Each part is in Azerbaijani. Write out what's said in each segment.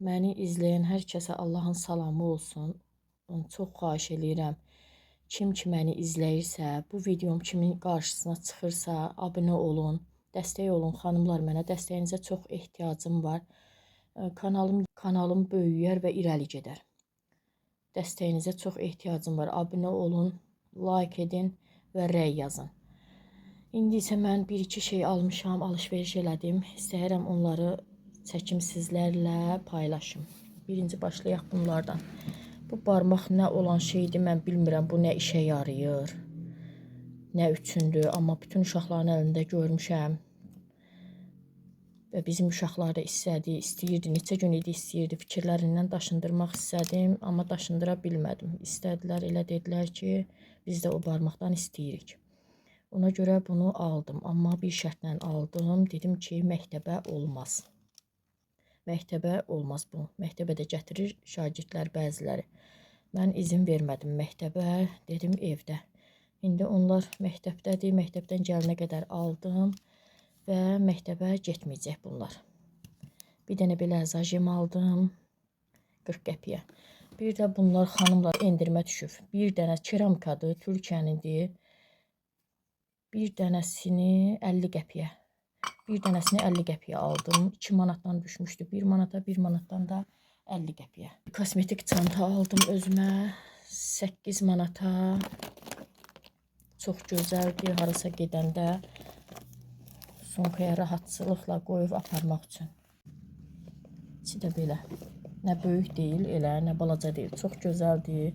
Məni izləyən hər kəsə Allahın salamı olsun. Çox xahiş edirəm. Kim ki məni izləyirsə, bu videom kimin qarşısına çıxırsa, abunə olun, dəstək olun xanımlar, mənə dəstəyinizə çox ehtiyacım var. Kanalım böyüyər və irəli gedər. Dəstəyinizə çox ehtiyacım var. Abunə olun, like edin və rəy yazın. İndi isə mən bir-iki şey almışam, alış-veriş elədim. İstəyirəm onları çəkim sizlərlə paylaşım. Birinci başlayaq bunlardan. Bu barmaq nə olan şeydir, mən bilmirəm bu nə işə yarayır, nə üçündür. Amma bütün uşaqların əlində görmüşəm. Və bizim uşaqlar da istəyirdi, neçə gün idi istəyirdi. Fikirlərindən daşındırmaq istədim, amma daşındıra bilmədim. İstədilər, elə dedilər ki, biz də o barmaqdan istəyirik. Ona görə bunu aldım, amma bir şərtlə aldım. Dedim ki, məktəbə olmaz. Məktəbə olmaz bu. Məktəbə də gətirir şagirdlər bəziləri. Mən izin vermədim məktəbə, dedim evdə. İndi onlar məktəbdədir, məktəbdən gəlinə qədər aldım və məktəbə getməyəcək bunlar. Bir dənə belə zajem aldım, 40 qəpiyə. Bir də bunlar xanımlar endirmə düşüb. Bir dənə keramikadır, Türkiyənidir. Bir dənəsini 50 qəpiyə. Bir dənəsini 50 qəpiyə aldım. 2 manatdan düşmüşdü. 1 manata, 1 manatdan da 50 qəpiyə. Kosmetik çanta aldım özümə. 8 manata. Çox gözəldir. Harasa gedəndə sumkaya rahatçılıqla qoyub aparmaq üçün. İçi də belə. Nə böyük deyil, elə, nə balaca deyil. Çox gözəldir.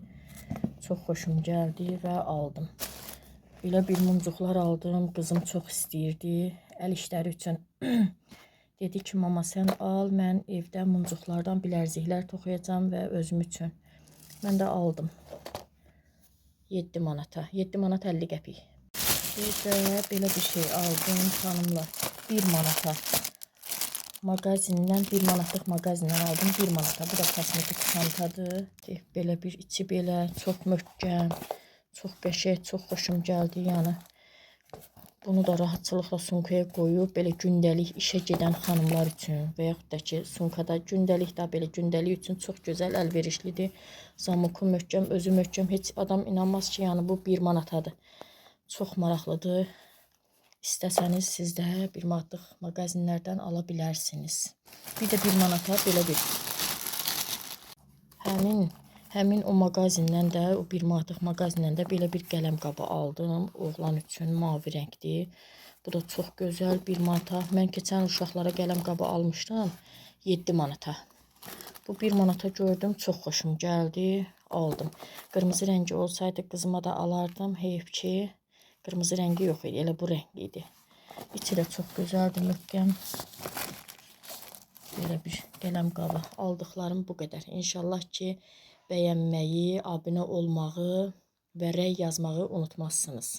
Çox xoşum gəldi və aldım. Belə bir mumcuqlar aldım. Qızım çox istəyirdi. Əl işləri üçün. Dedi ki, mama sən al, mən evdə mumcuqlardan bilərziklər toxuyacam və özüm üçün. Mən də aldım. 7 manata. 7 manat 50 qəpik. Bir də belə bir şey aldım xanımlar. 1 manata. Mağazindən 1 manatlıq mağazindən aldım. 1 manata. Bu da kosmetik çantadır. Belə bir içi belə çox möhkəm. Çox qəşəng, çox xoşum gəldi. Yəni bunu da rahatçılıqla sumkaya qoyub belə gündəlik işə gedən xanımlar üçün və yaxud da ki, sumkada gündəlik də belə gündəlik üçün çox gözəl, əlverişlidir. Zamoku möhkəm, özü möhkəm. Heç adam inanmaz ki, yəni bu 1 manatadır. Çox maraqlıdır. İstəsəniz siz də 1 manatlıq mağazinlərdən ala bilərsiniz. Bir də 1 manata belə bir Həmin o mağazindən də, o 1 manatlıq mağazindən də belə bir qələm qabı aldım. Oğlan üçün mavi rəngdir. Bu da çox gözəl 1 manata. Mən keçən uşaqlara qələm qabı almışdım 7 manata. Bu 1 manata gördüm, çox xoşum gəldi, aldım. Qırmızı rəngi olsaydı qızıma da alardım. Heyf ki, qırmızı rəngi yox idi, elə bu rəng idi. İçi də çox gözəldir, möhkəm. Belə bir qələm qabı. Aldıqlarım bu qədər. İnşallah ki, bəyənməyi, abunə olmağı və rəy yazmağı unutmazsınız.